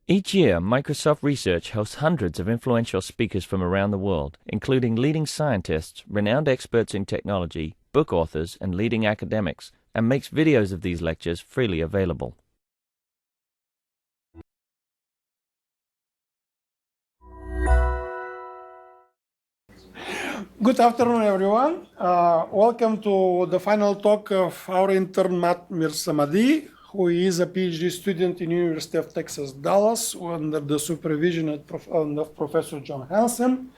Each year, Microsoft Research hosts hundreds of influential speakers from around the world, including leading scientists, renowned experts in technology, book authors, and leading academics, and makes videos of these lectures freely available. Good afternoon, everyone. Welcome to the final talk of our intern, Matt Mirsamadi, who is a PhD student in University of Texas, Dallas, under the supervision of Professor John Hansen.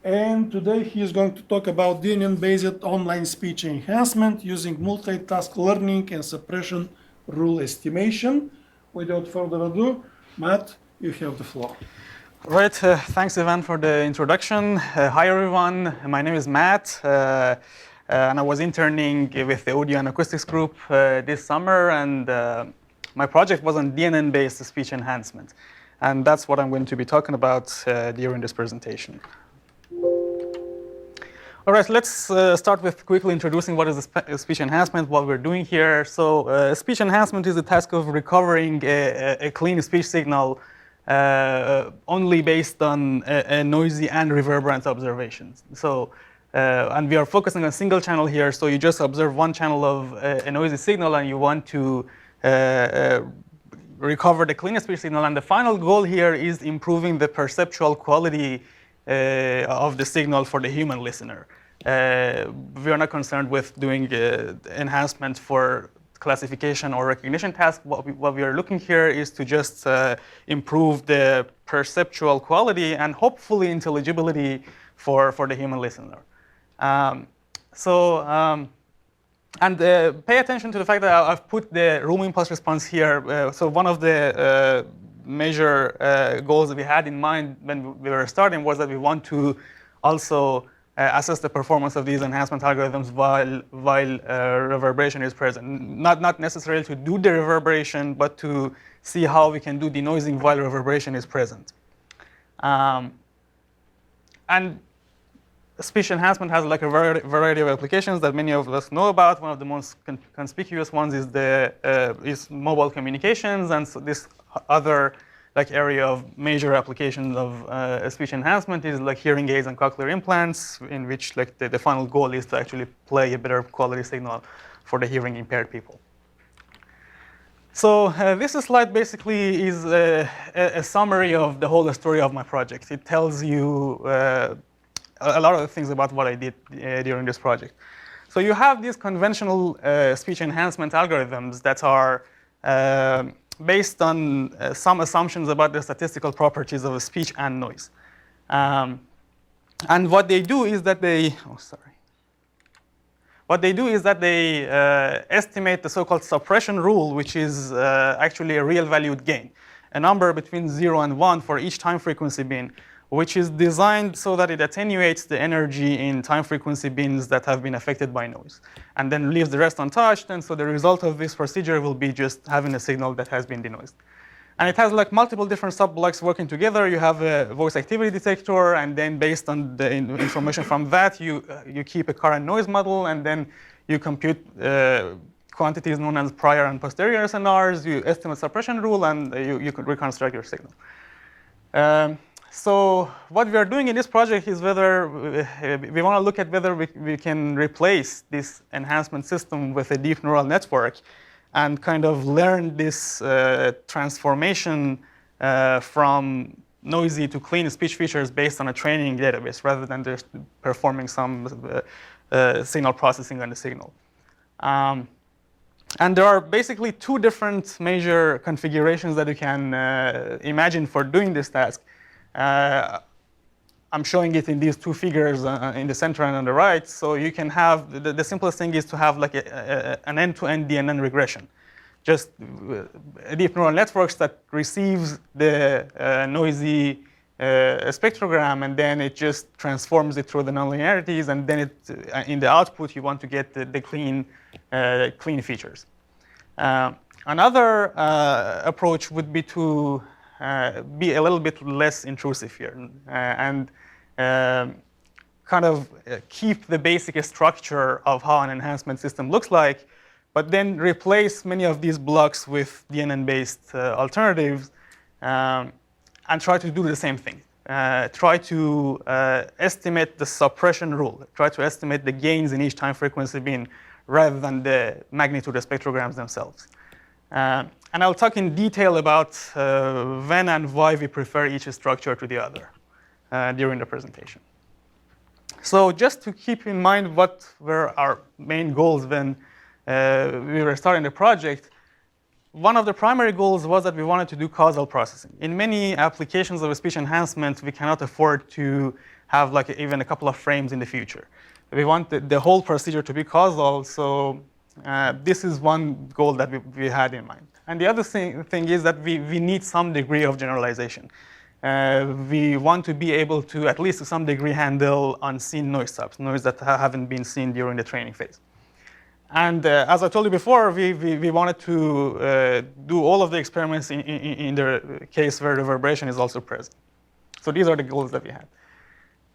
And today he is going to talk about DNN-based online speech enhancement using multitask learning and suppression rule estimation. Without further ado, Matt, you have the floor. Right, thanks Ivan for the introduction. Hi everyone, my name is Matt, and I was interning with the audio and acoustics group this summer, and my project was on DNN-based speech enhancement. And that's what I'm going to be talking about during this presentation. All right, let's start with quickly introducing what is speech enhancement, what we're doing here. So speech enhancement is the task of recovering a clean speech signal only based on a noisy and reverberant observations. So, and we are focusing on a single channel here, so you just observe one channel of a noisy signal and you want to recover the cleanest speech signal. And the final goal here is improving the perceptual quality of the signal for the human listener. We are not concerned with doing enhancement for classification or recognition task. What we are looking here is to just improve the perceptual quality and hopefully intelligibility for the human listener. And pay attention to the fact that I've put the room impulse response here. So one of the major goals that we had in mind when we were starting was that we want to also assess the performance of these enhancement algorithms while reverberation is present. Not necessarily to do the reverberation, but to see how we can do denoising while reverberation is present. And speech enhancement has like a variety of applications that many of us know about. One of the most conspicuous ones is mobile communications, and so this other area of major applications of speech enhancement is like hearing aids and cochlear implants, in which the final goal is to actually play a better quality signal for the hearing impaired people. So this slide basically is a summary of the whole story of my project. It tells you a lot of things about what I did during this project. So you have these conventional speech enhancement algorithms that are based on some assumptions about the statistical properties of speech and noise. And what they do is that they, estimate the so-called suppression rule, which is actually a real valued gain, a number between 0 and 1 for each time frequency bin, which is designed so that it attenuates the energy in time frequency bins that have been affected by noise, and then leaves the rest untouched. And so the result of this procedure will be just having a signal that has been denoised. And it has like multiple different sub-blocks working together. You have a voice activity detector, and then based on the information from that, you keep a current noise model, and then you compute quantities known as prior and posterior SNRs. You estimate suppression rule, and you can reconstruct your signal. So what we are doing in this project is whether we want to look at whether we can replace this enhancement system with a deep neural network and kind of learn this transformation from noisy to clean speech features based on a training database rather than just performing some signal processing on the signal. And there are basically two different major configurations that you can imagine for doing this task. I'm showing it in these two figures in the center and on the right. So you can have, the simplest thing is to have like an end-to-end DNN regression. Just deep neural networks that receives the noisy spectrogram, and then it just transforms it through the nonlinearities, and then in the output you want to get the clean features. Another approach would be to be a little bit less intrusive here and kind of keep the basic structure of how an enhancement system looks like, but then replace many of these blocks with DNN-based alternatives and try to do the same thing. Try to estimate the suppression rule. Try to estimate the gains in each time frequency bin rather than the magnitude of spectrograms themselves. And I'll talk in detail about when and why we prefer each structure to the other during the presentation. So just to keep in mind what were our main goals when we were starting the project, one of the primary goals was that we wanted to do causal processing. In many applications of speech enhancement, we cannot afford to have like even a couple of frames in the future. We want the whole procedure to be causal, so this is one goal that we had in mind. And the other thing is that we need some degree of generalization. We want to be able to, at least to some degree, handle unseen noise types, noise that haven't been seen during the training phase. And as I told you before, we wanted to do all of the experiments in the case where reverberation is also present. So these are the goals that we had.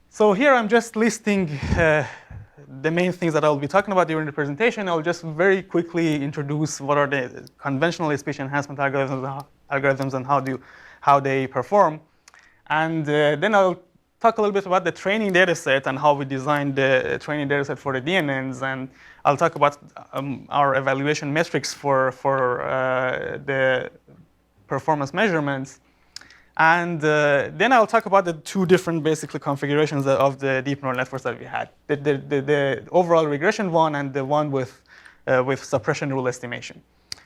So here I'm just listing the main things that I'll be talking about during the presentation. I'll just very quickly introduce what are the conventional speech enhancement algorithms and how they perform. And then I'll talk a little bit about the training data set and how we designed the training data set for the DNNs. And I'll talk about our evaluation metrics for the performance measurements. And then I'll talk about the two different basically configurations of the deep neural networks that we had. The overall regression one and the one with suppression rule estimation.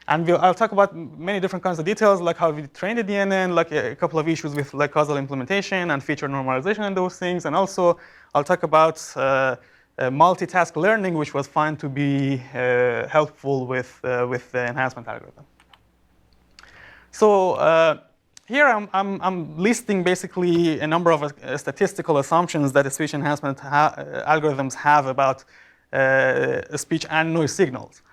And I'll talk about many different kinds of details, like how we trained the DNN, like a couple of issues with like causal implementation and feature normalization and those things. And also, I'll talk about multitask learning, which was found to be helpful with the enhancement algorithm. So here I'm listing basically a number of statistical assumptions that the speech enhancement algorithms have about speech and noise signals.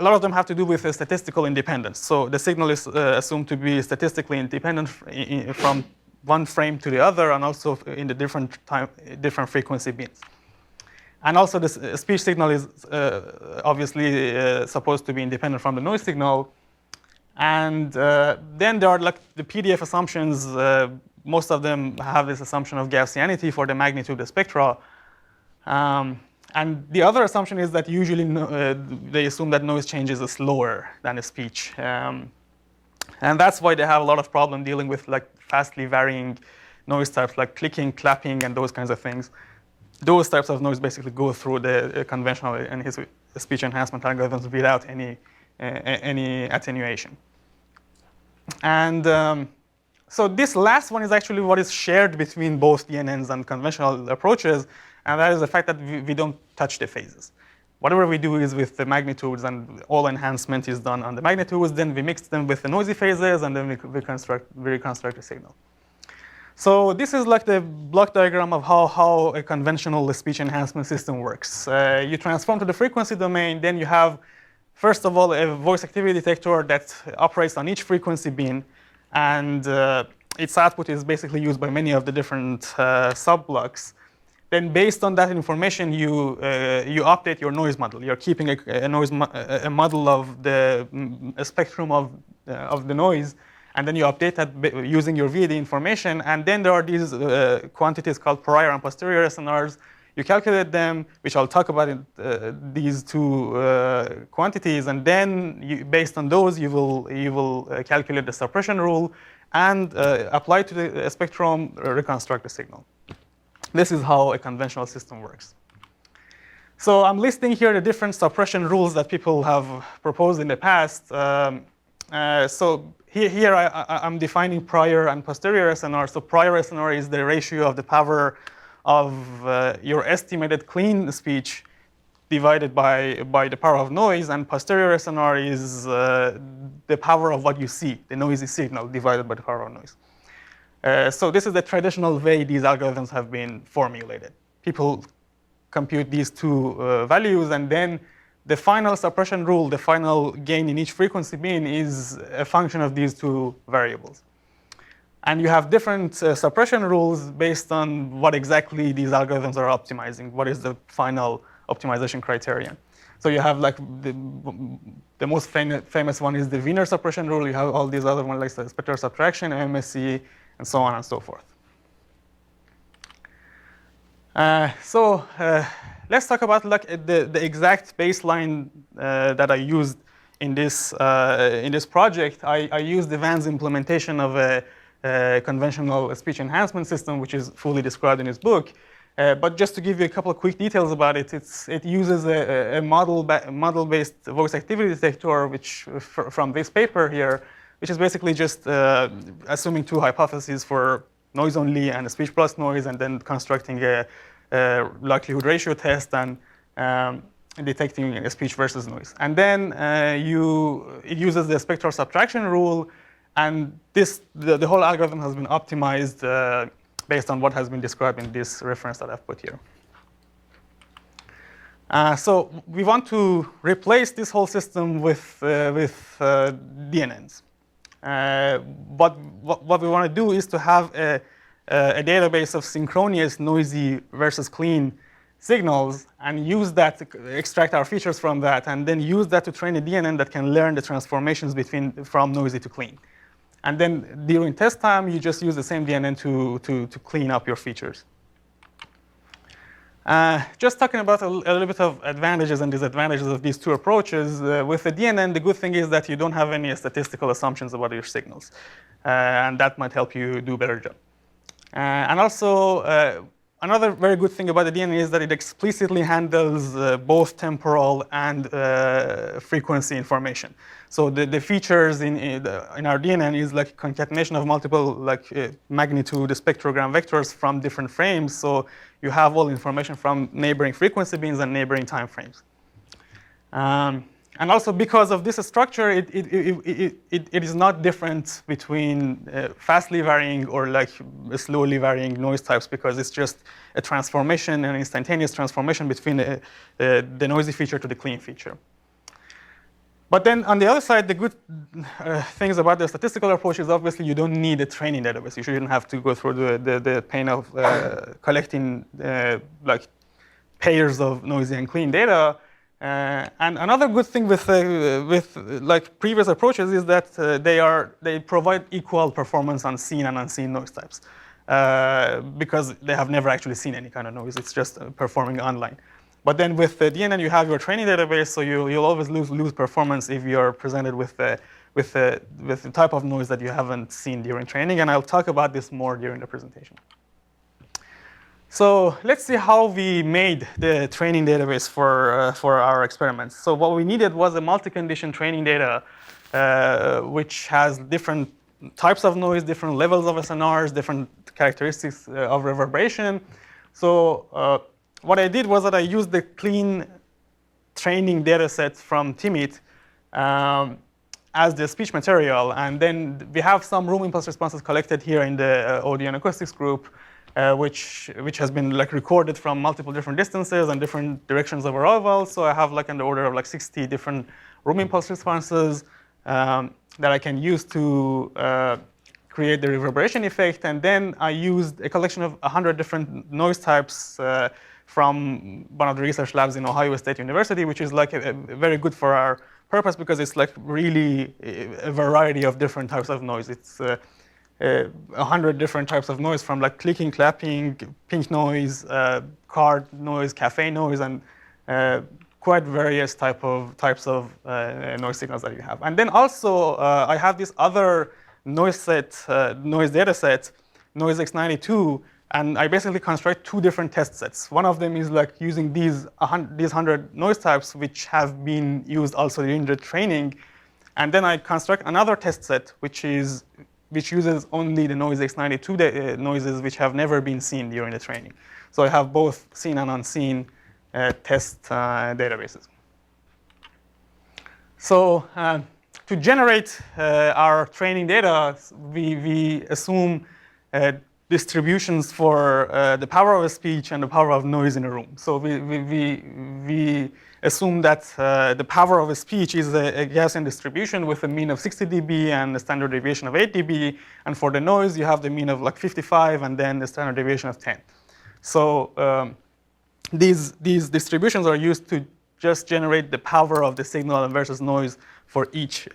A lot of them have to do with statistical independence. So the signal is assumed to be statistically independent from one frame to the other, and also in the different frequency bins. And also the speech signal is obviously supposed to be independent from the noise signal. And then there are like the PDF assumptions. Most of them have this assumption of Gaussianity for the magnitude of spectra. And the other assumption is that usually they assume that noise changes is slower than the speech. And that's why they have a lot of problem dealing with like fastly varying noise types like clicking, clapping, and those kinds of things. Those types of noise basically go through the conventional and his speech enhancement algorithms without any attenuation. And so this last one is actually what is shared between both DNNs and conventional approaches. And that is the fact that we don't touch the phases. Whatever we do is with the magnitudes, and all enhancement is done on the magnitudes. Then we mix them with the noisy phases, and then we reconstruct the signal. So this is like the block diagram of how a conventional speech enhancement system works. You transform to the frequency domain. Then you have, first of all, a voice activity detector that operates on each frequency bin. And its output is basically used by many of the different sub-blocks. Then based on that information, you update your noise model. You're keeping a model of the spectrum of the noise, and then you update that using your VAD information. And then there are these quantities called prior and posterior SNRs. You calculate them, which I'll talk about in these two quantities. And then based on those, you will calculate the suppression rule and apply to the spectrum, reconstruct the signal. This is how a conventional system works. So I'm listing here the different suppression rules that people have proposed in the past. So here I'm defining prior and posterior SNR. So prior SNR is the ratio of the power of your estimated clean speech divided by the power of noise, and posterior SNR is the power of what you see, the noisy signal divided by the power of noise. So this is the traditional way these algorithms have been formulated. People compute these two values, and then the final suppression rule, the final gain in each frequency bin, is a function of these two variables. And you have different suppression rules based on what exactly these algorithms are optimizing. What is the final optimization criterion? So you have like the most famous one is the Wiener suppression rule. You have all these other ones like the spectral subtraction, MSE, and so on and so forth. Let's talk about like the exact baseline that I used in this project. I used the Van's implementation of a conventional speech enhancement system, which is fully described in his book. But just to give you a couple of quick details about it, it uses a model-based voice activity detector, which from this paper here, which is basically just assuming two hypotheses for noise only and a speech plus noise, and then constructing a likelihood ratio test and detecting a speech versus noise. And then it uses the spectral subtraction rule, and the whole algorithm has been optimized based on what has been described in this reference that I've put here. So we want to replace this whole system with DNNs. But what we want to do is to have a database of synchronous noisy versus clean signals and use that to extract our features from that, and then use that to train a DNN that can learn the transformations from noisy to clean. And then during test time, you just use the same DNN to clean up your features. Just talking about a little bit of advantages and disadvantages of these two approaches. With the DNN, the good thing is that you don't have any statistical assumptions about your signals. And that might help you do a better job. And also, another very good thing about the DNN is that it explicitly handles both temporal and frequency information. So the features in our DNN is like concatenation of multiple magnitude spectrogram vectors from different frames. So you have all information from neighboring frequency bins and neighboring time frames. And also because of this structure, it is not different between fastly varying or like slowly varying noise types, because it's just a transformation, an instantaneous transformation between the noisy feature to the clean feature. But then on the other side, the good things about the statistical approach is obviously you don't need a training database. You shouldn't have to go through the pain of collecting like pairs of noisy and clean data. And another good thing with like previous approaches is that they provide equal performance on seen and unseen noise types because they have never actually seen any kind of noise. It's just performing online. But then with the DNN, you have your training database, so you'll always lose performance if you're presented with the type of noise that you haven't seen during training. And I'll talk about this more during the presentation. So let's see how we made the training database for our experiments. So what we needed was a multi-condition training data, which has different types of noise, different levels of SNRs, different characteristics of reverberation. So what I did was that I used the clean training data set from TIMIT as the speech material. And then we have some room impulse responses collected here in the audio and acoustics group, which has been like recorded from multiple different distances and different directions of arrival. So I have like in the order of like 60 different room impulse responses that I can use to create the reverberation effect. And then I used a collection of 100 different noise types from one of the research labs in Ohio State University, which is like very good for our purpose because it's like really a variety of different types of noise. It's 100 different types of noise, from like clicking, clapping, pink noise, car noise, cafe noise, and quite various types of noise signals that you have. And then also I have this other noise data set, noise X92, and I basically construct two different test sets. One of them is like using these 100 noise types, which have been used also during the training, and then I construct another test set, which uses only the noise X92 noises which have never been seen during the training. So I have both seen and unseen test databases. So to generate our training data, we assume distributions for the power of a speech and the power of noise in a room. So we assume that the power of a speech is a Gaussian distribution with a mean of 60 dB and a standard deviation of 8 dB. And for the noise, you have the mean of like 55 and then the standard deviation of 10. So these distributions are used just generate the power of the signal versus noise for each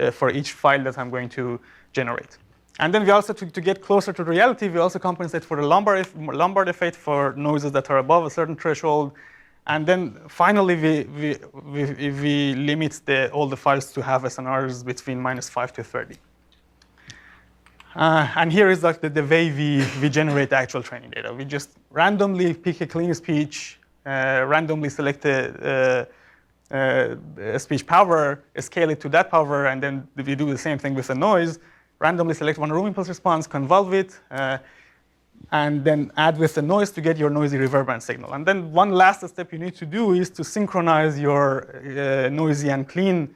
file that I'm going to generate. And then we also, to get closer to reality, we also compensate for the Lombard effect for noises that are above a certain threshold. And then finally, we limit all the files to have SNRs between -5 to 30. And here is like the way we generate the actual training data. We just randomly pick a clean speech, randomly select a speech power, scale it to that power, and then we do the same thing with the noise. Randomly select one room impulse response, convolve it, and then add with the noise to get your noisy reverberant signal. And then one last step you need to do is to synchronize your noisy and clean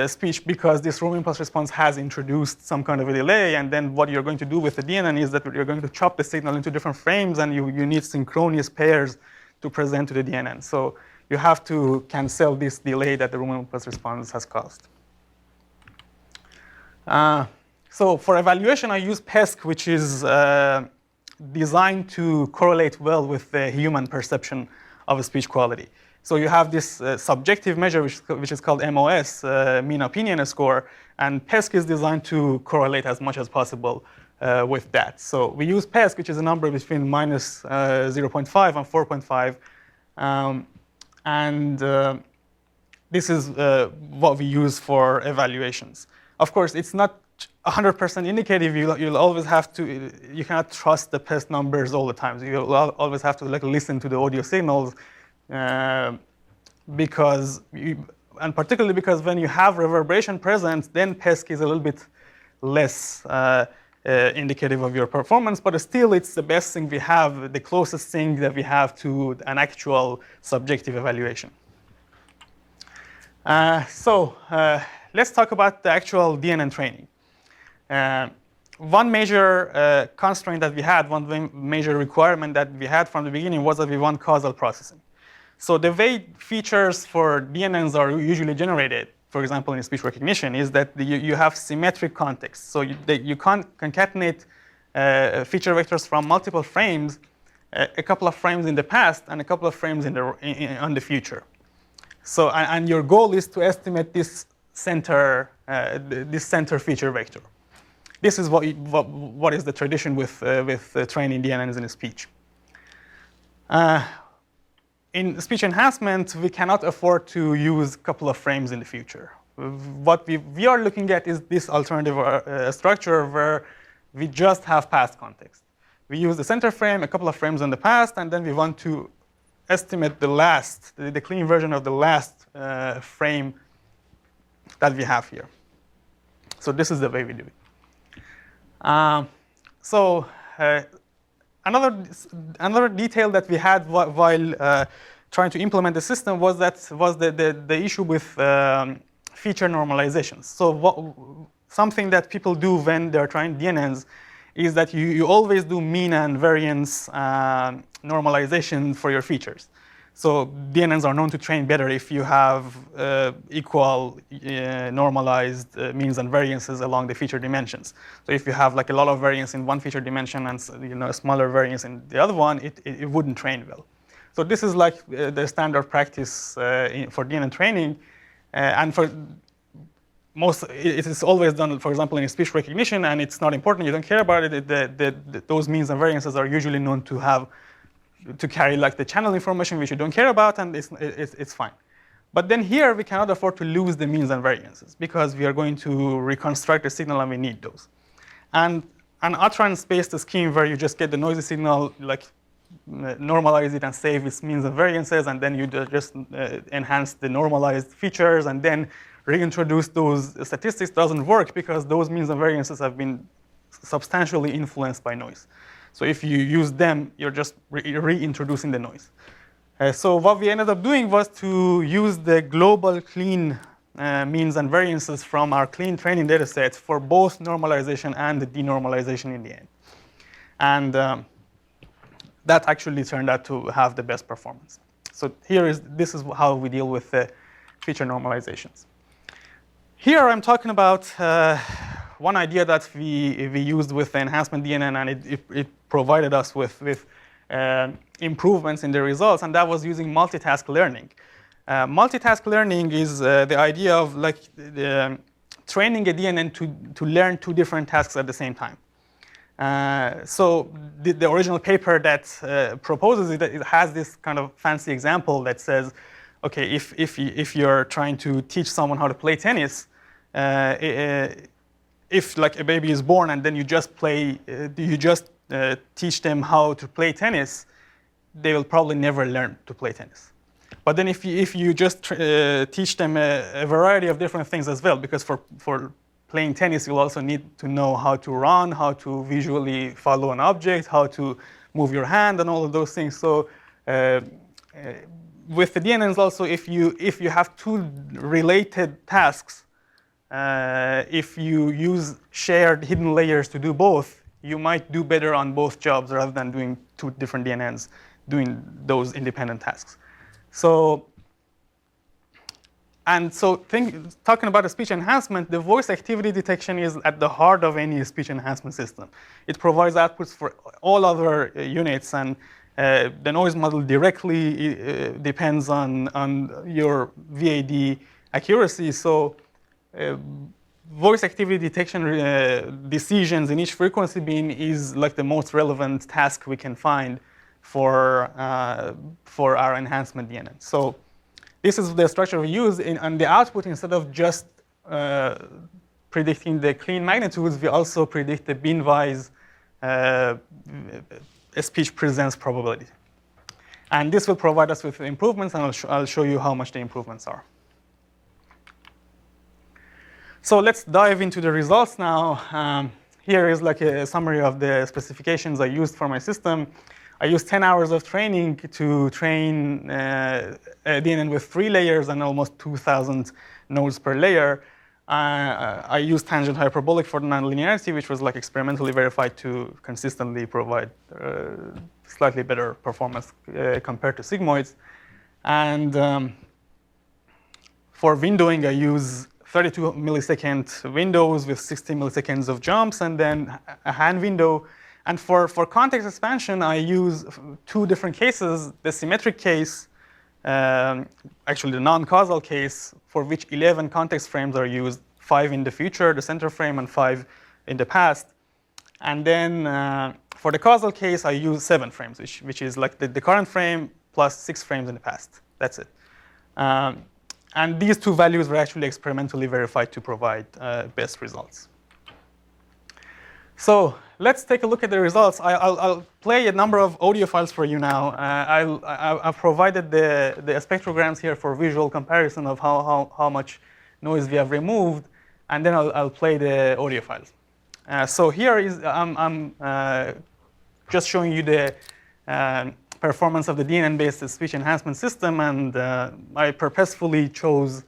speech, because this room impulse response has introduced some kind of a delay. And then what you're going to do with the DNN is that you're going to chop the signal into different frames, and you need synchronous pairs to present to the DNN. So you have to cancel this delay that the room impulse response has caused. So for evaluation, I use PESQ, which is designed to correlate well with the human perception of a speech quality. So you have this subjective measure, which is called MOS, mean opinion score, and PESQ is designed to correlate as much as possible with that. So we use PESQ, which is a number between -0.5 and 4.5, and this is what we use for evaluations. Of course, it's not 100% indicative. You'll always have to. You cannot trust the PESQ numbers all the time. So you'll always have to listen to the audio signals, and particularly because when you have reverberation present, then PESQ is a little bit less indicative of your performance. But still, it's the best thing we have, the closest thing that we have to an actual subjective evaluation. Let's talk about the actual DNN training. One major constraint that we had, one major requirement that we had from the beginning was that we want causal processing. So the way features for DNNs are usually generated, for example, in speech recognition, is that you have symmetric context. So you concatenate feature vectors from multiple frames, a couple of frames in the past and a couple of frames in the future. So and your goal is to estimate this center feature vector. This is what is the tradition with training DNNs in speech. In speech enhancement, we cannot afford to use a couple of frames in the future. What we are looking at is this alternative structure where we just have past context. We use the center frame, a couple of frames in the past, and then we want to estimate the clean version of the last frame that we have here. So this is the way we do it. Another detail that we had while trying to implement the system was the issue with feature normalizations. So something that people do when they're trying DNNs is that you always do mean and variance normalization for your features. So DNNs are known to train better if you have equal normalized means and variances along the feature dimensions. So if you have like a lot of variance in one feature dimension and a smaller variance in the other one, it wouldn't train well. So this is like the standard practice for DNN training, and for it is always done, for example, in speech recognition, and it's not important. You don't care about it. Those means and variances are usually known to carry like the channel information which you don't care about, and it's fine. But then here we cannot afford to lose the means and variances because we are going to reconstruct the signal and we need those. And an utterance-based scheme where you just get the noisy signal, like normalize it and save its means and variances, and then you just enhance the normalized features and then reintroduce those statistics doesn't work because those means and variances have been substantially influenced by noise. So if you use them, you're just reintroducing the noise. So what we ended up doing was to use the global clean means and variances from our clean training data set for both normalization and the denormalization in the end. And that actually turned out to have the best performance. So this is how we deal with feature normalizations. Here I'm talking about one idea that we used with the enhancement DNN, and it provided us with improvements in the results, and that was using multitask learning. Multitask learning is the idea of like training a DNN to learn two different tasks at the same time. So the original paper that proposes it has this kind of fancy example that says, okay, if you're trying to teach someone how to play tennis, if like a baby is born and then you just teach them how to play tennis, they will probably never learn to play tennis. But then if you just teach them a variety of different things as well, because for playing tennis, you'll also need to know how to run, how to visually follow an object, how to move your hand, and all of those things. So with the DNNs also, if you have two related tasks, if you use shared hidden layers to do both, you might do better on both jobs rather than doing two different DNNs doing those independent tasks. So, talking about a speech enhancement, the voice activity detection is at the heart of any speech enhancement system. It provides outputs for all other units, and the noise model directly depends on your VAD accuracy. So, voice activity detection decisions in each frequency bin is like the most relevant task we can find for our enhancement DNN. So this is the structure we use, and the output, instead of just predicting the clean magnitudes, we also predict the bin-wise speech presence probability. And this will provide us with improvements, and I'll show you how much the improvements are. So let's dive into the results now. Here is like a summary of the specifications I used for my system. I used 10 hours of training to train a DNN with 3 layers and almost 2,000 nodes per layer. I used tangent hyperbolic for the nonlinearity, which was like experimentally verified to consistently provide slightly better performance compared to sigmoids. And for windowing, I use 32 millisecond windows with 60 milliseconds of jumps, and then a hand window. And for context expansion, I use 2 different cases: the symmetric case, actually the non-causal case, for which 11 context frames are used, 5 in the future, the center frame, and 5 in the past. And then for the causal case, I use 7 frames, which is like the current frame plus 6 frames in the past. That's it. And these 2 values were actually experimentally verified to provide best results. So let's take a look at the results. I'll play a number of audio files for you now. I've provided the spectrograms here for visual comparison of how much noise we have removed, and then I'll play the audio files. So here is I'm just showing you the performance of the DNN-based speech enhancement system, and I purposefully chose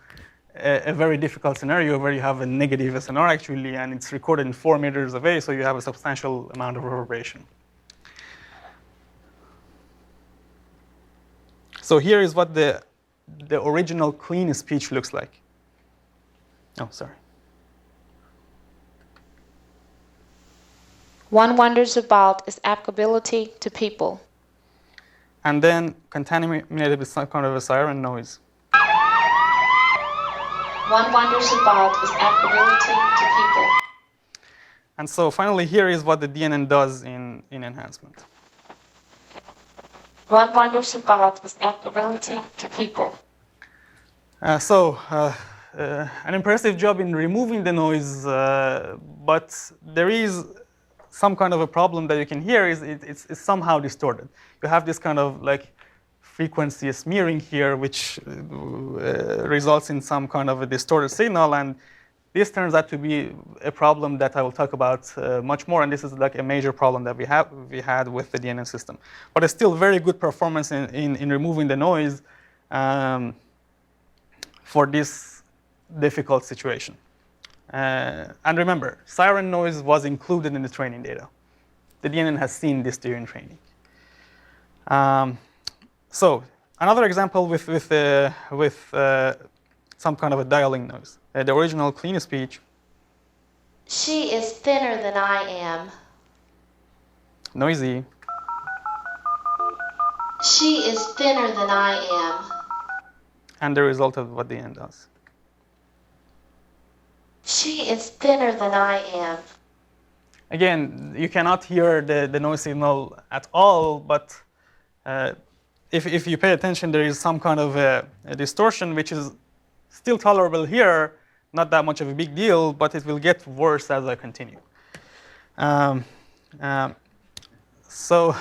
a very difficult scenario where you have a negative SNR actually, and it's recorded in 4 meters away, so you have a substantial amount of reverberation. So here is what the original clean speech looks like. Oh, sorry. One wonders about its applicability to people. And then contaminated with some kind of a siren noise. One wonders about its applicability to people. And so finally, here is what the DNN does in enhancement. One wonders about its applicability to people. An impressive job in removing the noise, but there is some kind of a problem that you can hear is it's somehow distorted. You have this kind of like frequency smearing here, which results in some kind of a distorted signal, and this turns out to be a problem that I will talk about much more, and this is like a major problem that we had with the DNN system. But it's still very good performance in removing the noise for this difficult situation. And remember, siren noise was included in the training data. The DNN has seen this during training. So another example with some kind of a dialing noise. The original clean speech. She is thinner than I am. Noisy. She is thinner than I am. And the result of what DNN does. She is thinner than I am. Again, you cannot hear the noise signal at all, but if you pay attention, there is some kind of a distortion, which is still tolerable here, not that much of a big deal, but it will get worse as I continue. So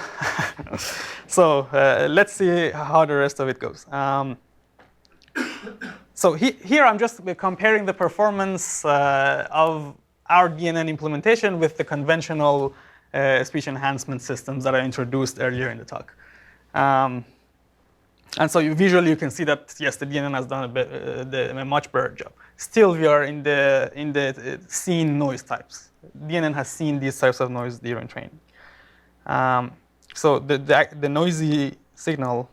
let's see how the rest of it goes. So here I'm just comparing the performance of our DNN implementation with the conventional speech enhancement systems that I introduced earlier in the talk. And so visually you can see that, yes, the DNN has done a much better job. Still, we are in the seen noise types. DNN has seen these types of noise during training. So the noisy signal.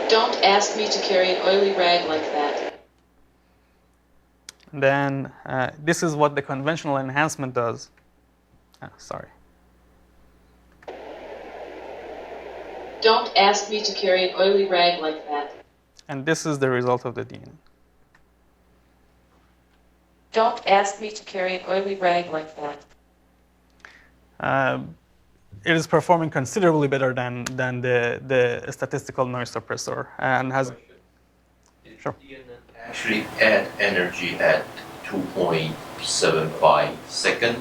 Don't ask me to carry an oily rag like that. Then this is what the conventional enhancement does. Sorry. Don't ask me to carry an oily rag like that. And this is the result of the DNN. Don't ask me to carry an oily rag like that. It is performing considerably better than the statistical noise suppressor, and has. Sure. DNN actually add energy at 2.75 seconds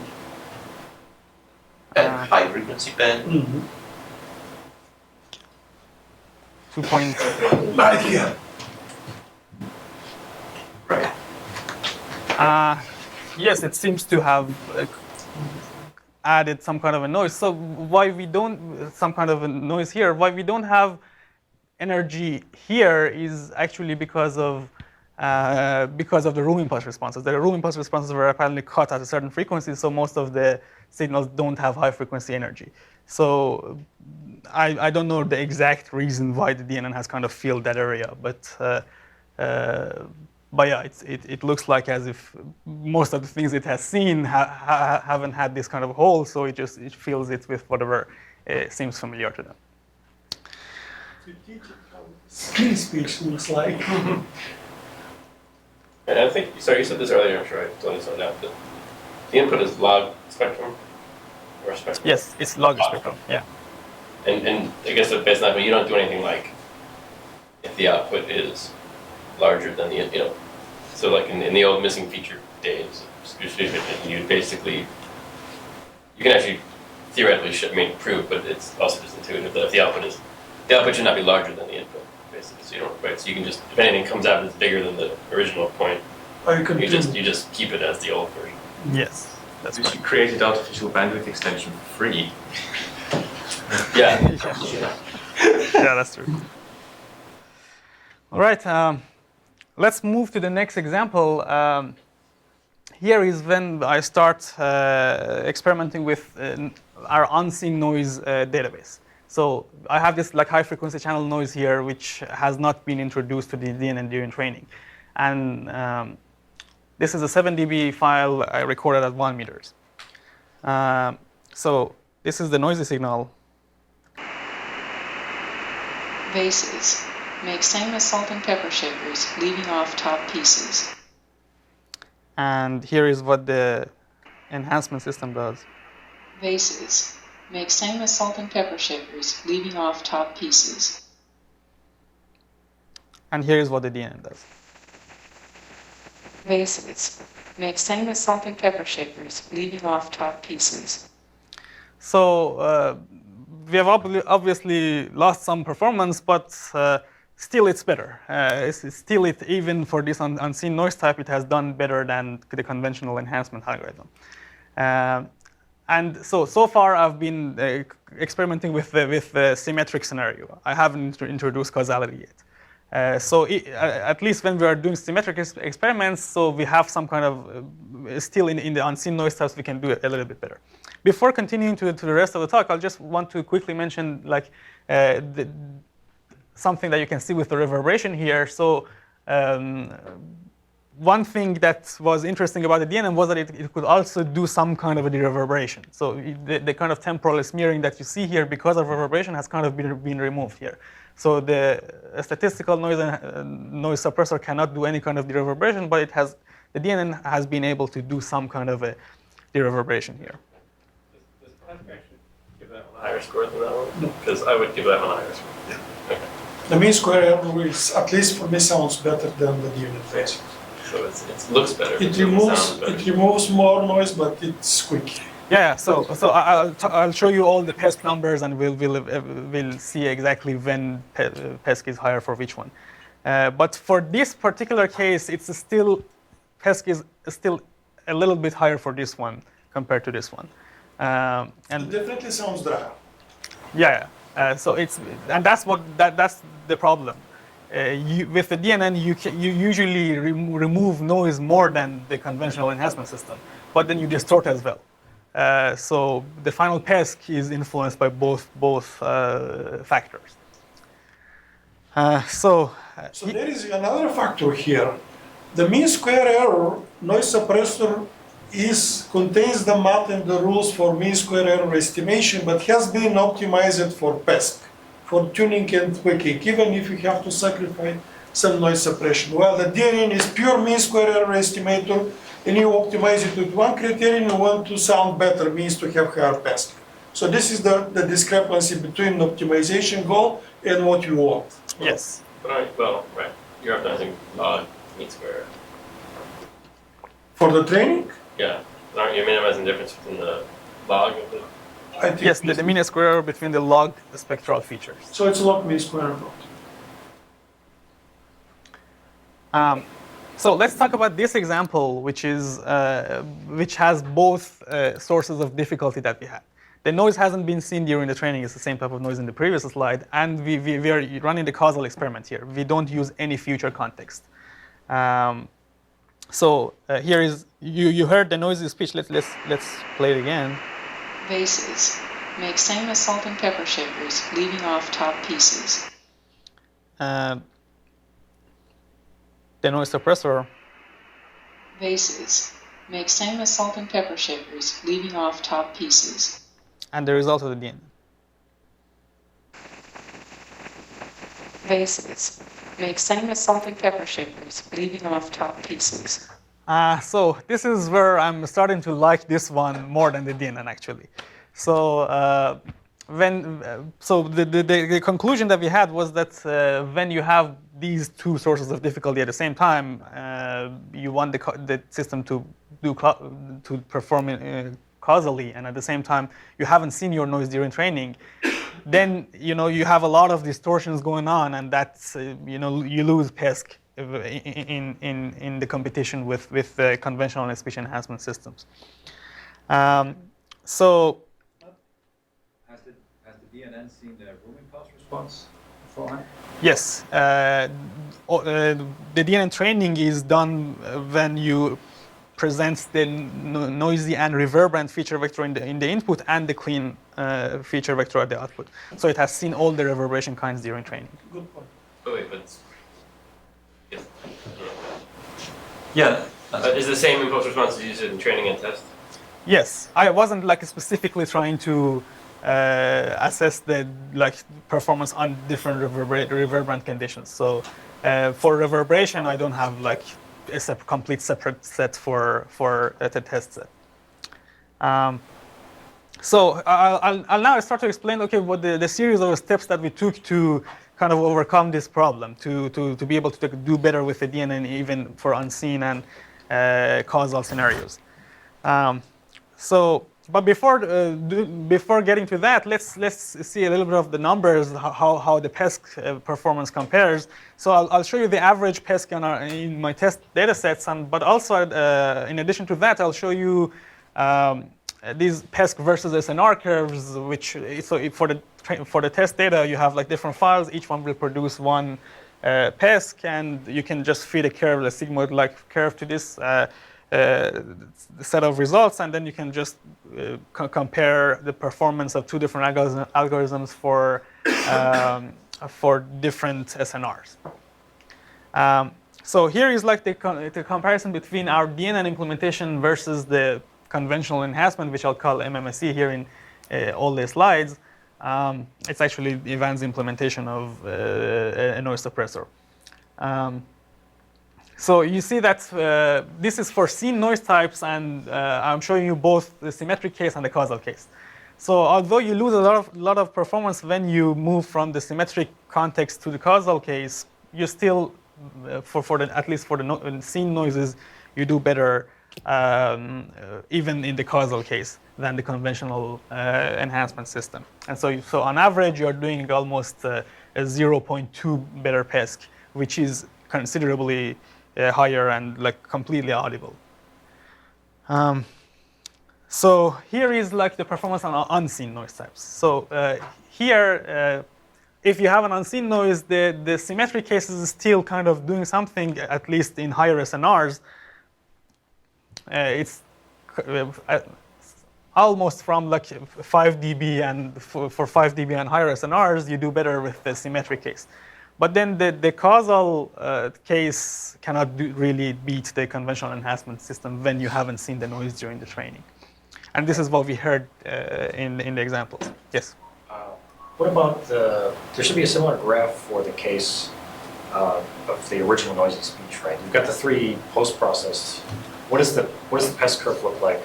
at high frequency band. Mm-hmm. 2 point. Right here. Right. Yes, it seems to have added some kind of a noise. So why we don't some kind of a noise here? Why we don't have energy here is actually because of the room impulse responses. The room impulse responses were apparently cut at a certain frequency, so most of the signals don't have high frequency energy. So I don't know the exact reason why the DNN has kind of filled that area, but yeah, it looks like as if most of the things it has seen haven't had this kind of hole, so it fills it with whatever seems familiar to them. To teach it how screen speech looks like. And I think, sorry, you said this earlier, I'm sure I told this one now, but the input is log spectrum or spectrum? Yes, it's log spectrum, yeah. And I guess based on that, but you don't do anything like if the output is larger than the, so like in the old missing feature days, you basically, you can actually theoretically prove, but it's also just intuitive that if the output should not be larger than the input, basically. So you don't, right? So you can just, if anything comes out that's bigger than the original point, you just keep it as the old version. Yes, that's We right. should create an artificial bandwidth extension for free. Yeah. Yeah, that's true. All right, let's move to the next example. Here is when I start experimenting with our unseen noise database. So I have this like high frequency channel noise here, which has not been introduced to the DNN during training. And this is a 7 dB file I recorded at 1 meters. So this is the noisy signal. Vases. Make same as salt and pepper shakers, leaving off top pieces. And here is what the enhancement system does. Vases. Make same as salt and pepper shakers, leaving off top pieces. And here is what the DNN does. Vases. Make same as salt and pepper shakers, leaving off top pieces. So we have obviously lost some performance, but still it's better. Even for this unseen noise type, it has done better than the conventional enhancement algorithm. And so far I've been experimenting with the symmetric scenario. I haven't introduced causality yet. So at least when we are doing symmetric experiments, so we have some kind of, still in the unseen noise types, we can do it a little bit better. Before continuing to the rest of the talk, I'll just want to quickly mention like something that you can see with the reverberation here. So one thing that was interesting about the DNN was that it could also do some kind of a reverberation. So the kind of temporal smearing that you see here because of reverberation has kind of been removed here. So the statistical noise and noise suppressor cannot do any kind of reverberation, but the DNN has been able to do some kind of a reverberation here. Does PESQ actually give that one a higher score than that one? No. Because I would give that one a higher score. Yeah. Okay. The mean square error is, at least for me, sounds better than the DNN-Based. So it looks better. It removes more noise, but it's quick. Yeah, so I'll show you all the PESQ numbers, and we'll see exactly when PESQ is higher for which one. But for this particular case, PESQ is still a little bit higher for this one compared to this one. And it definitely sounds dry. Yeah. So that's the problem. With the DNN, you usually remove noise more than the conventional enhancement system, but then you distort as well. So the final PESQ is influenced by both factors. So there is another factor here. The mean square error noise suppressor contains the math and the rules for mean square error estimation, but has been optimized for PESQ, for tuning and tweaking, even if you have to sacrifice some noise suppression. While the DNN is pure mean square error estimator, and you optimize it with one criterion, you want to sound better, means to have higher PESQ. So this is the discrepancy between the optimization goal and what you want. Yes. Right. You're optimizing log mean square. For the training? Yeah. Aren't you minimizing the difference between the log of the... I think yes, the mean square error between the log spectral features. So it's log mean square error. So let's talk about this example, which has both sources of difficulty that we had. The noise hasn't been seen during the training. It's the same type of noise in the previous slide. And we are running the causal experiment here. We don't use any future context. So here is, you heard the noisy speech. Let's play it again. Vases. Make same as salt and pepper shakers, leaving off top pieces. The noise suppressor. Vases. Make same as salt and pepper shakers, leaving off top pieces. And the result of the DNN. Vases. Make same as salt and pepper shakers, leaving off top pieces. So this is where I'm starting to like this one more than the DNN actually. So the conclusion that we had was that when you have these two sources of difficulty at the same time, you want the system to perform causally, and at the same time you haven't seen your noise during training, then you have a lot of distortions going on, and that's you lose PESQ in the competition with conventional speech enhancement systems. So has the DNN seen the rooming cost response beforehand? Yes, the DNN training is done when you present the noisy and reverberant feature vector in the input and the clean feature vector at the output. So it has seen all the reverberation kinds during training. Good point. Oh wait, but Yeah. is the same impulse response used in training and test? Yes, I wasn't specifically trying to assess the performance on different reverberant conditions. So for reverberation, I don't have a complete separate set for the test set. So I'll now start to explain what the series of steps that we took to kind of overcome this problem, to be able to do better with the DNN even for unseen and causal scenarios. But before getting to that, let's see a little bit of the numbers, how the PESQ performance compares. So I'll show you the average PESQ in my test data sets, but also in addition to that, I'll show you these PESQ versus SNR curves, which for the test data you have different files. Each one will produce one PESQ, and you can just feed a curve, a sigmoid-like curve to this set of results, and then you can just compare the performance of two different algorithms for different SNRs. So here is the comparison between our DNN implementation versus the conventional enhancement, which I'll call MMSE here in all the slides. It's actually Ivan's implementation of a noise suppressor. So you see that this is for seen noise types, and I'm showing you both the symmetric case and the causal case. So although you lose a lot of performance when you move from the symmetric context to the causal case, you still, at least for the seen noises, you do better even in the causal case than the conventional enhancement system. And so on average, you're doing almost a 0.2 better PESQ, which is considerably higher and like completely audible. So here is like the performance on unseen noise types. So here, if you have an unseen noise, the symmetric case is still kind of doing something, at least in higher SNRs. It's almost from like 5 dB, and for 5 dB and higher SNRs, you do better with the symmetric case. But then the causal case cannot really beat the conventional enhancement system when you haven't seen the noise during the training. And this is what we heard in the examples. Yes? What about there should be a similar graph for the case of the original noisy speech, right? You've got the 3 post-processed. What does the PESQ curve look like?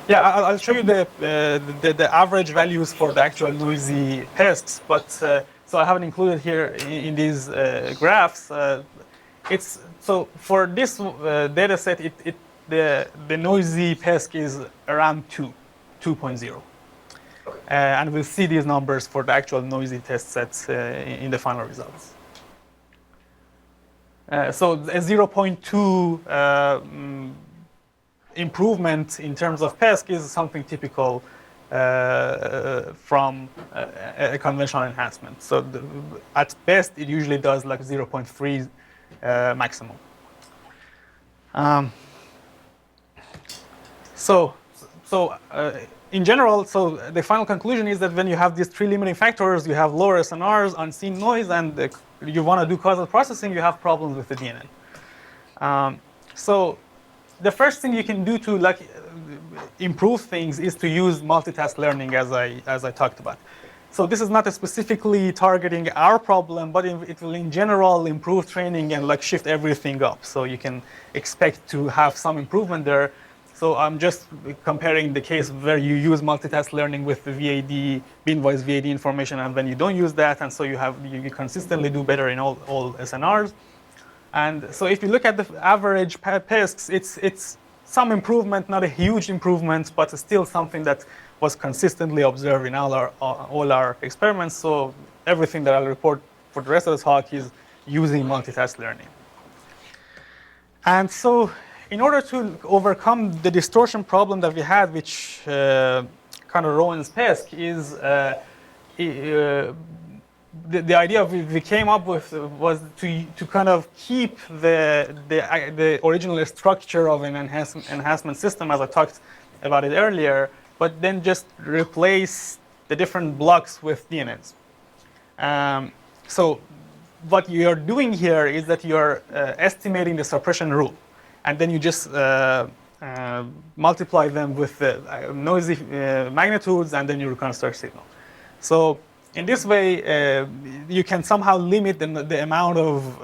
Yeah, I'll show you the average values for the actual noisy PESQs, but so I haven't included here in these graphs. So for this data set, the noisy PESQ is around 2.0. Okay. And we'll see these numbers for the actual noisy test sets in the final results. So a 0.2 improvement in terms of PESQ is something typical from a conventional enhancement. So at best, it usually does like 0.3 maximum. In general, so the final conclusion is that when you have these 3 limiting factors, you have lower SNRs, unseen noise, and you want to do causal processing, you have problems with the DNN. So the first thing you can do to like improve things is to use multitask learning, as I talked about. So this is not specifically targeting our problem, but it will in general improve training and like shift everything up. So you can expect to have some improvement there. So I'm just comparing the case where you use multitask learning with the VAD, bin-wise VAD information, and when you don't use that, and so you consistently do better in all SNRs. And so if you look at the average PESQs, it's some improvement, not a huge improvement, but still something that was consistently observed in all our experiments. So everything that I'll report for the rest of the talk is using multitask learning. And so in order to overcome the distortion problem that we had, which kind of ruins PESQ, is the idea we came up with was to kind of keep the original structure of an enhancement system, as I talked about it earlier, but then just replace the different blocks with DNNs. So what you're doing here is that you're estimating the suppression rule, and then you just multiply them with the noisy magnitudes, and then you reconstruct signal. So in this way, you can somehow limit the amount of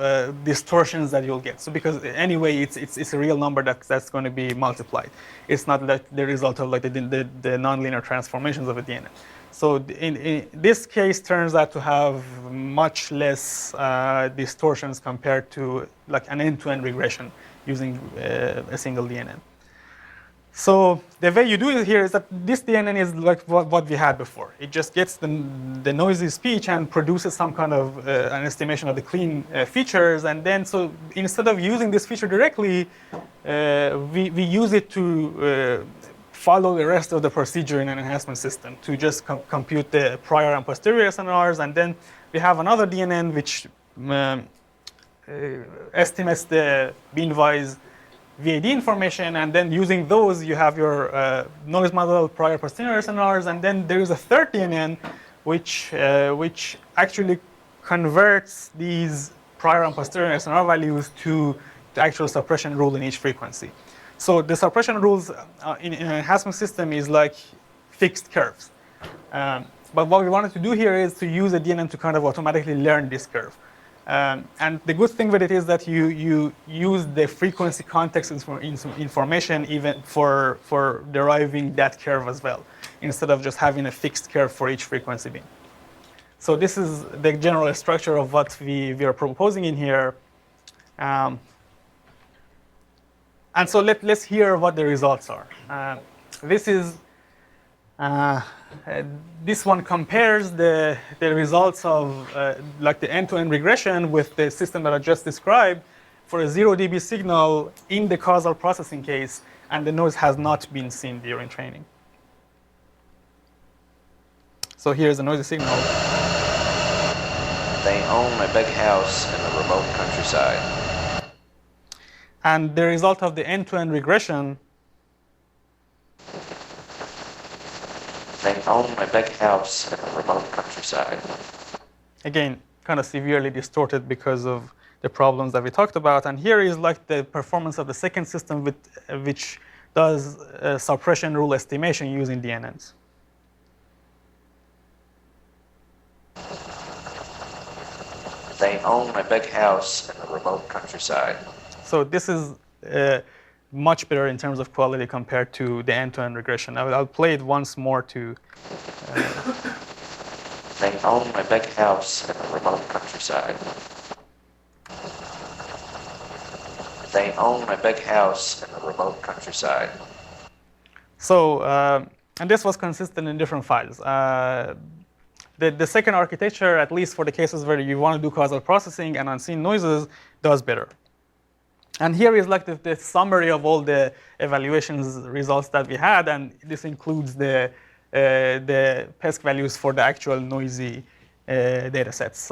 distortions that you'll get. So because anyway, it's a real number that's going to be multiplied. It's not like the result of like the nonlinear transformations of a DNN. So in this case, turns out to have much less distortions compared to like an end-to-end regression using a single DNN. So the way you do it here is that this DNN is like what we had before. It just gets the noisy speech and produces some kind of an estimation of the clean features. And then so instead of using this feature directly, we use it to follow the rest of the procedure in an enhancement system to just compute the prior and posterior SNRs. And then we have another DNN which estimates the bin-wise VAD information, and then using those, you have your noise model, prior posterior SNRs, and then there is a third DNN which actually converts these prior and posterior SNR values to the actual suppression rule in each frequency. So the suppression rules in an enhancement system is like fixed curves. But what we wanted to do here is to use a DNN to kind of automatically learn this curve. And the good thing with it is that you use the frequency context information even for deriving that curve as well, instead of just having a fixed curve for each frequency beam. So this is the general structure of what we are proposing in here. And so let's hear what the results are. This one compares the results of like the end-to-end regression with the system that I just described for a 0 dB signal in the causal processing case, and the noise has not been seen during training. So here's a noisy signal. They own a big house in the remote countryside. And the result of the end-to-end regression. They own a big house in the remote countryside. Again, kind of severely distorted because of the problems that we talked about. And here is like the performance of the second system which does suppression rule estimation using DNNs. They own a big house in the remote countryside. So this is much better in terms of quality compared to the end-to-end regression. I'll play it once more to... They own a big house in the remote countryside. They own a big house in the remote countryside. So, and this was consistent in different files. The second architecture, at least for the cases where you want to do causal processing and unseen noises, does better. And here is like the summary of all the evaluations results that we had, and this includes the PESQ values for the actual noisy data sets.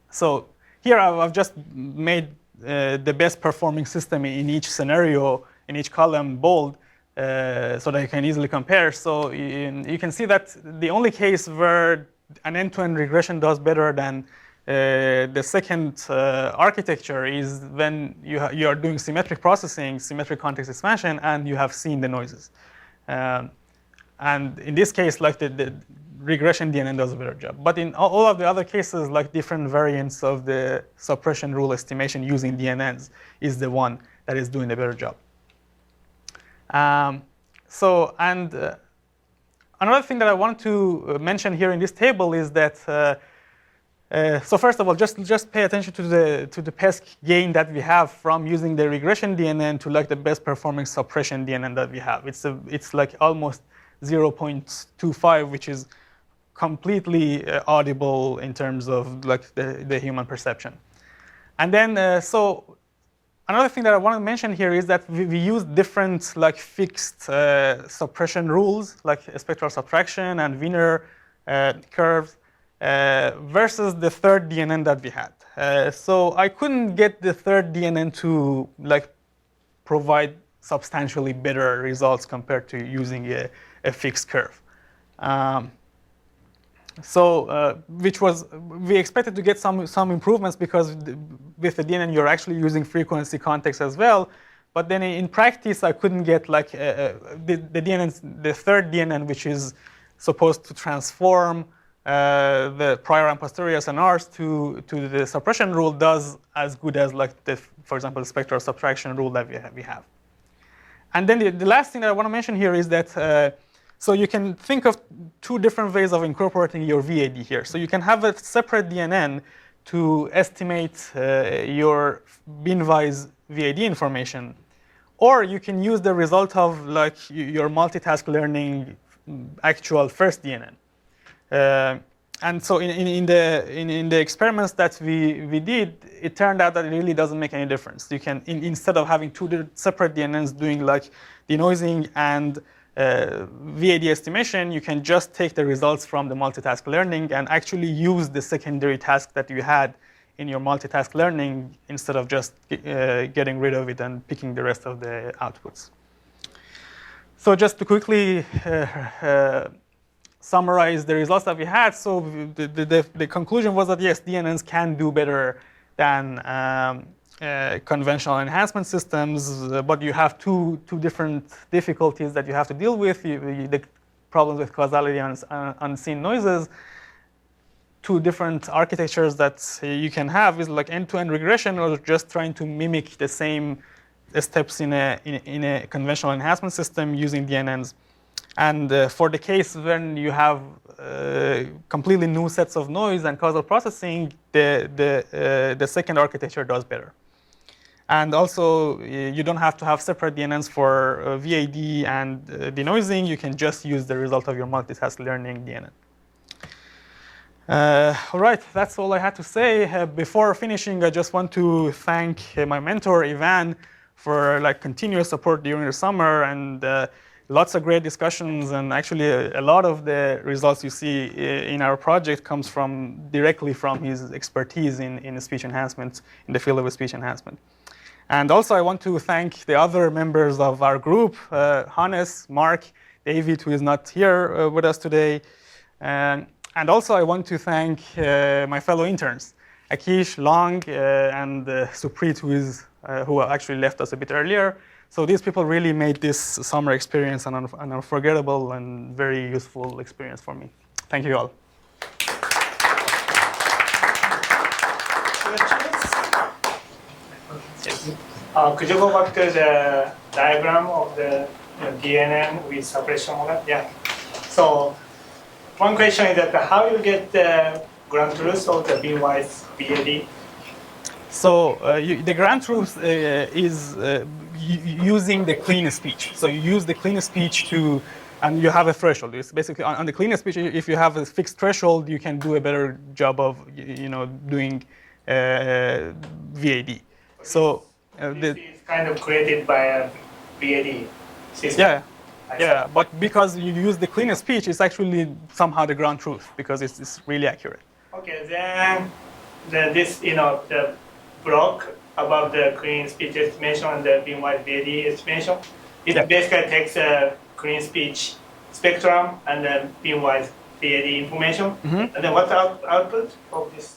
So here I've just made the best performing system in each scenario, in each column bold, so that you can easily compare. So you can see that the only case where an end-to-end regression does better than the second architecture is when you are doing symmetric processing, symmetric context expansion, and you have seen the noises. And in this case, like the regression DNN does a better job. But in all of the other cases, like different variants of the suppression rule estimation using DNNs is the one that is doing a better job. Another thing that I want to mention here in this table is that, so first of all, just pay attention to the PESQ gain that we have from using the regression DNN to like the best performing suppression DNN that we have. It's like almost 0.25, which is completely audible in terms of like the human perception. And then, so another thing that I want to mention here is that we use different like fixed suppression rules, like spectral subtraction and Wiener curves, versus the third DNN that we had. So I couldn't get the third DNN to like provide substantially better results compared to using a fixed curve. Which was, we expected to get some improvements because with the DNN you're actually using frequency context as well. But then in practice I couldn't get like the third DNN, which is supposed to transform the prior and posterior SNRs to the suppression rule, does as good as like for example, the spectral subtraction rule that we have. And then the last thing that I want to mention here is that so you can think of two different ways of incorporating your VAD here. So you can have a separate DNN to estimate your bin-wise VAD information, or you can use the result of like your multitask learning actual first DNN. And so in the experiments that we did, it turned out that it really doesn't make any difference. You can instead of having two separate DNNs doing like denoising and VAD estimation, you can just take the results from the multitask learning and actually use the secondary task that you had in your multitask learning instead of just getting rid of it and picking the rest of the outputs. So just to quickly summarize the results that we had, so the conclusion was that yes, DNNs can do better than conventional enhancement systems, but you have two different difficulties that you have to deal with. The problems with causality on unseen noises, two different architectures that you can have is like end-to-end regression, or just trying to mimic the same steps in a conventional enhancement system using DNNs. And for the case when you have completely new sets of noise and causal processing, the second architecture does better. And also, you don't have to have separate DNNs for VAD and denoising. You can just use the result of your multitask learning DNN. All right, that's all I had to say. Before finishing, I just want to thank my mentor, Ivan, for like continuous support during the summer, and lots of great discussions. And actually, a lot of the results you see in our project comes directly from his expertise in speech enhancement, in the field of speech enhancement. And also, I want to thank the other members of our group, Hannes, Mark, David, who is not here with us today. And also, I want to thank my fellow interns, Akish, Long, and Suprit, who actually left us a bit earlier. So these people really made this summer experience an unforgettable and very useful experience for me. Thank you all. Could you go back to the diagram of the DNN with suppression model? Yeah. So one question is that how you get the ground truth of the beamwise VAD? So the ground truth is using the clean speech. So you use the clean speech and you have a threshold. It's basically on the clean speech. If you have a fixed threshold, you can do a better job of doing VAD. So this is kind of created by a VAD system. Yeah, but because you use the clean speech, it's actually somehow the ground truth because it's really accurate. Okay, then this the block above the clean speech estimation and the beamwise VAD estimation, it basically takes a clean speech spectrum and then beamwise VAD information. And then what's the output of this?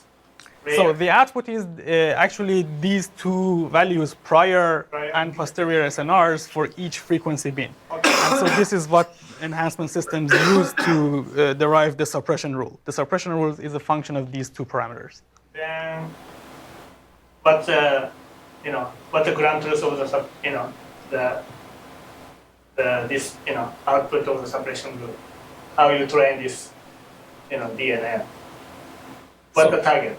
So the output is actually these two values, prior and posterior SNRs for each frequency bin. Okay. And so this is what enhancement systems use to derive the suppression rule. The suppression rule is a function of these two parameters. Then, what's the ground truth of this output of the suppression rule? How you train this DNN? What's the target?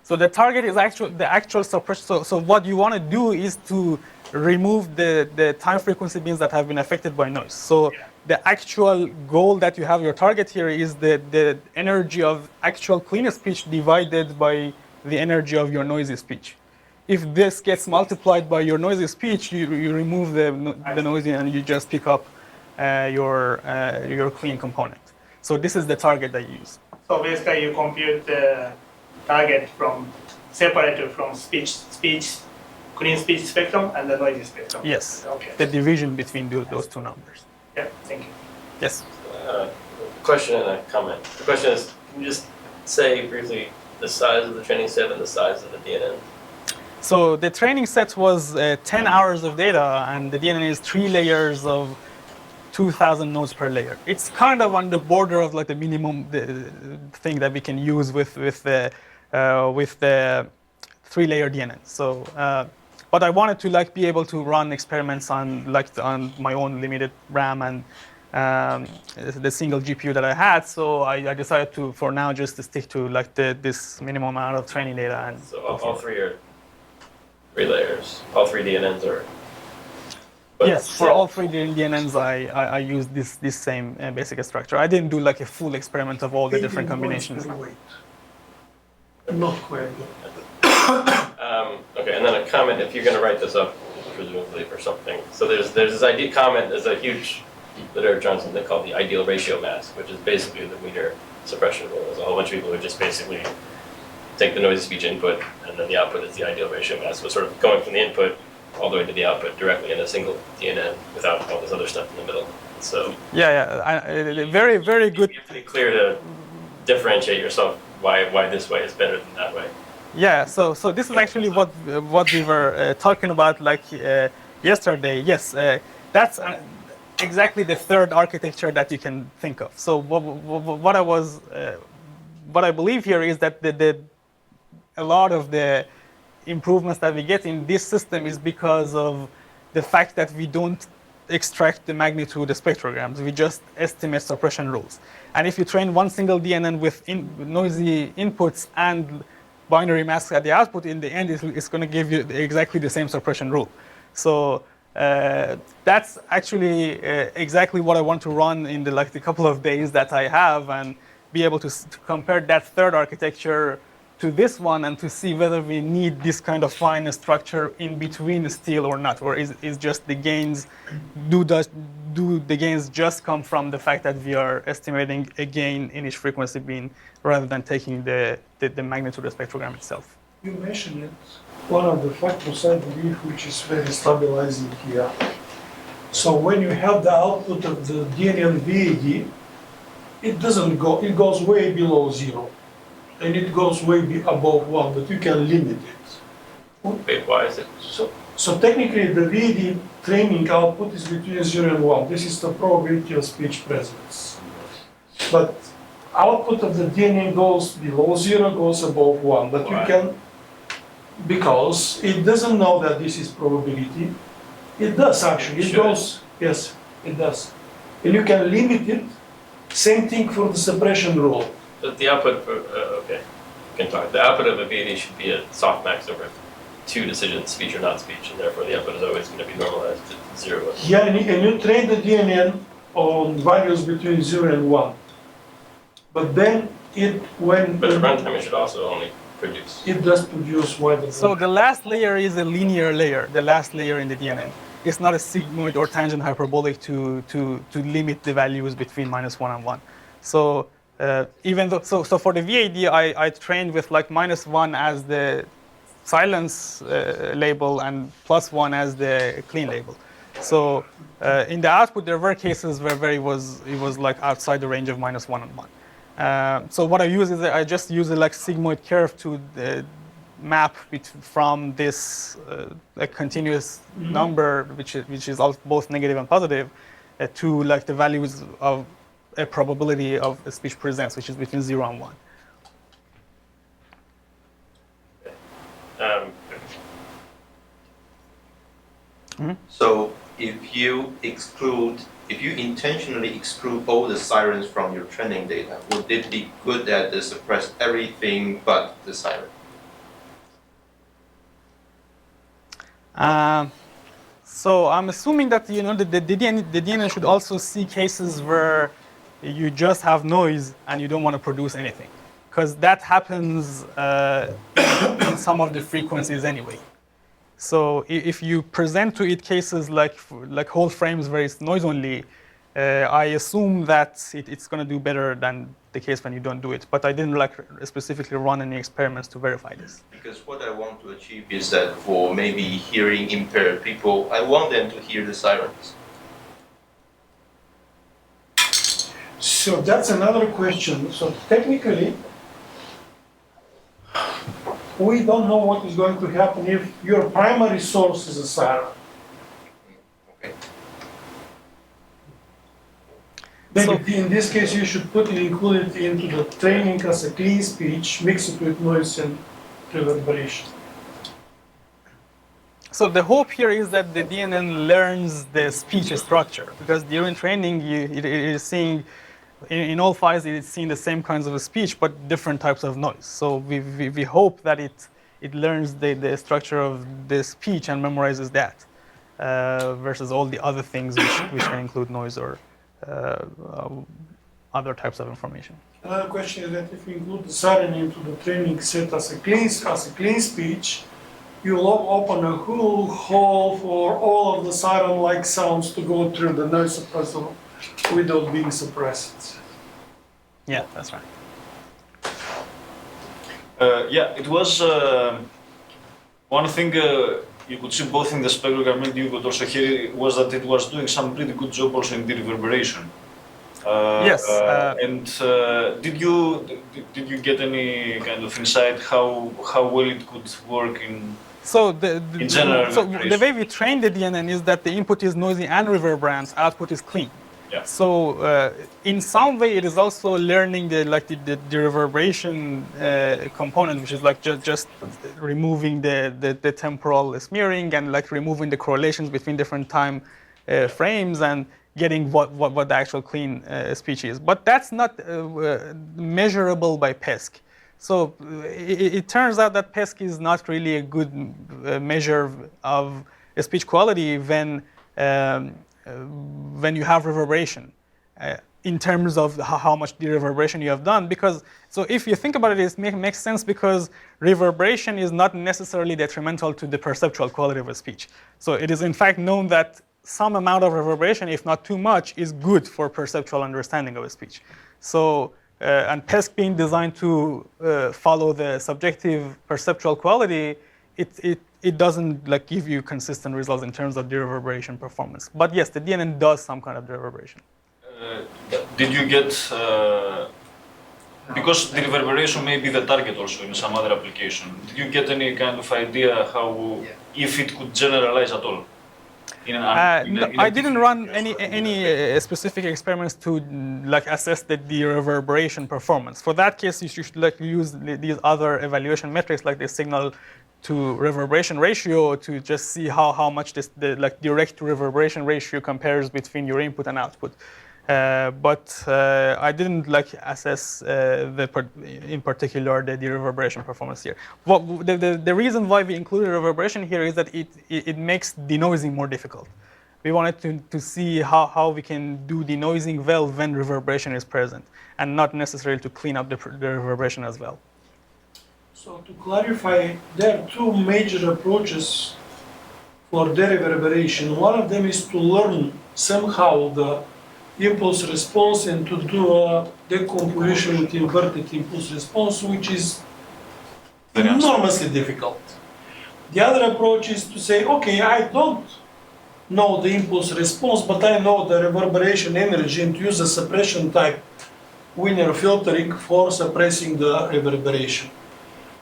So the target is the actual suppression. So what you want to do is to remove the time frequency bins that have been affected by noise. So the actual goal that you have your target here is the energy of actual clean speech divided by the energy of your noisy speech. If this gets multiplied by your noisy speech, you remove the noisy and you just pick up your clean component. So this is the target that you use. So basically you compute the target separated from clean speech spectrum and the noisy spectrum. Yes. Okay. The division between those two numbers. Yeah. Thank you. Yes. Question and a comment. The question is, can you just say briefly the size of the training set and the size of the DNN? So the training set was 10 hours of data, and the DNN is 3 layers of 2,000 nodes per layer. It's kind of on the border of like the minimum thing that we can use with the 3-layer DNN. So, but I wanted to be able to run experiments on my own limited RAM and the single GPU that I had. So I decided to, for now, just to stick to this minimum amount of training data. And so all 3 are 3 layers. All 3 DNNs are. Yes, for all 3 DNNs, I used this same basic structure. I didn't do a full experiment of all the different combinations. Not quite. Okay, and then a comment if you're going to write this up, presumably for something. So there's this idea comment. There's a huge literature on something called the ideal ratio mask, which is basically the meter suppression rule. There's a whole bunch of people who just basically take the noisy speech input, and then the output is the ideal ratio mask. So sort of going from the input all the way to the output directly in a single DNN without all this other stuff in the middle. So very, very good. You have to be clear to differentiate yourself why this way is better than that way. Yeah, so this is actually what we were talking about yesterday. Yes, that's exactly the third architecture that you can think of. So what I believe here is that a lot of the improvements that we get in this system is because of the fact that we don't extract the magnitude of spectrograms. We just estimate suppression rules. And if you train one single DNN with noisy inputs and binary masks at the output, in the end, it's going to give you exactly the same suppression rule. So that's actually exactly what I want to run in the couple of days that I have, and be able to compare that third architecture to this one and to see whether we need this kind of fine structure in between still or not, or is just the gains, do the gains just come from the fact that we are estimating a gain in each frequency bin rather than taking the magnitude of the spectrogram itself? You mentioned it, one of the factors I believe which is very stabilizing here. So when you have the output of the DNN VAD, it doesn't go, it goes way below 0. And it goes way above 1, but you can limit it. Wait, why is it? So technically the VAD training output is between 0 and 1. This is the probability of speech presence. But output of the DNN goes below 0, goes above 1. But why? You can, because it doesn't know that this is probability. It does actually, it goes, yes, it does. And you can limit it. Same thing for the suppression rule. But the output for, okay, we can talk. The output of a VAD should be a softmax over 2 decisions, speech or not speech, and therefore the output is always going to be normalized to 0. Yeah, and you train the DNN on values between 0 and 1. But then But at runtime it should also only produce. It does produce wider. So the last layer is a linear layer, the last layer in the DNN. It's not a sigmoid or tangent hyperbolic to limit the values between -1 and 1. So even though, so for the VAD, I trained with like -1 as the silence label and +1 as the clean label. So in the output, there were cases where it was like outside the range of -1 and 1. So what I use is I just use a like sigmoid curve to map from this like continuous number, which is both negative and positive, to like the values of a probability of a speech presence, which is between 0 and 1. So if you intentionally exclude all the sirens from your training data, would it be good that they suppress everything but the siren? So I'm assuming that the DNN should also see cases where you just have noise and you don't want to produce anything, because that happens in some of the frequencies anyway. So if you present to it cases like whole frames where it's noise only, I assume that it's going to do better than the case when you don't do it. But I didn't specifically run any experiments to verify this. Because what I want to achieve is that for maybe hearing impaired people, I want them to hear the sirens. So that's another question. So technically, we don't know what is going to happen if your primary source is a siren. Okay. Maybe in this case, you should include it into the training as a clean speech, mix it with noise and reverberation. So the hope here is that the DNN learns the speech structure, because during training, it is seeing, in all files, it's seeing the same kinds of speech, but different types of noise. So we hope that it learns the structure of the speech and memorizes that, versus all the other things which can include noise or other types of information. Another question is that if you include the siren into the training set as a clean speech, you'll open a whole hole for all of the siren-like sounds to go through the noise suppressor without being suppressed. Yeah, that's right. Yeah, it was one thing you could see both in the spectrogram and you could also hear it was that it was doing some pretty good job also in the reverberation. Yes. And did you get any kind of insight how well it could work So In general, so the way we train the DNN is that the input is noisy and reverberant, output is clean. Yeah. So in some way, it is also learning the reverberation component, which is like just removing the temporal smearing and like removing the correlations between different time frames and getting what the actual clean speech is. But that's not measurable by PESQ. So it turns out that PESQ is not really a good measure of speech quality when you have reverberation in terms of how much reverberation you have done. Because, so if you think about it, it makes sense because reverberation is not necessarily detrimental to the perceptual quality of a speech. So it is in fact known that some amount of reverberation, if not too much, is good for perceptual understanding of a speech. So, and PESQ being designed to follow the subjective perceptual quality, it doesn't like give you consistent results in terms of the reverberation performance. But yes, the DNN does some kind of reverberation. Did you get, because the reverberation may be the target also in some other application, did you get any kind of idea how, if it could generalize at all? I didn't run any specific experiments to like assess the reverberation performance. For that case, you should like use these other evaluation metrics like the signal to reverberation ratio to just see how much the like direct to reverberation ratio compares between your input and output. But I didn't like assess in particular the reverberation performance here. The reason why we included reverberation here is that it makes denoising more difficult. We wanted to see how we can do denoising well when reverberation is present, and not necessarily to clean up the reverberation as well. So to clarify, there are two major approaches for reverberation. One of them is to learn somehow the impulse response and to do a decomposition with inverted impulse response, which is enormously difficult. The other approach is to say, okay, I don't know the impulse response, but I know the reverberation energy, and to use a suppression type Wiener filtering for suppressing the reverberation.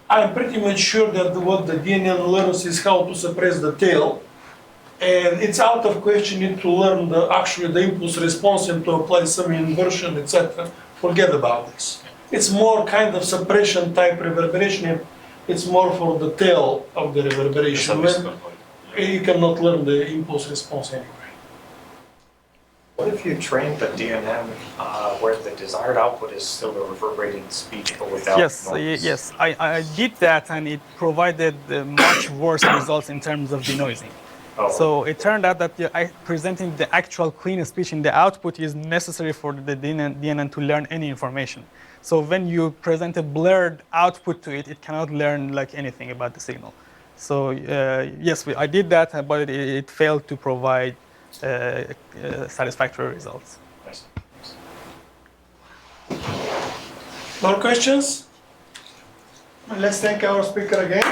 I'm pretty much sure that what the DNN learns is how to suppress the tail. And it's out of question to learn actually the impulse response and to apply some inversion, etc. Forget about this. It's more kind of suppression type reverberation. It's more for the tail of the reverberation. You cannot learn the impulse response anyway. What if you train the DNN where the desired output is still the reverberating speech but without noise? Yes, I did that, and it provided much worse results in terms of denoising. Oh. So it turned out that presenting the actual clean speech in the output is necessary for the DNN to learn any information. So when you present a blurred output to it, it cannot learn like anything about the signal. So yes, I did that, but it failed to provide satisfactory results. Nice. More questions? Let's thank our speaker again.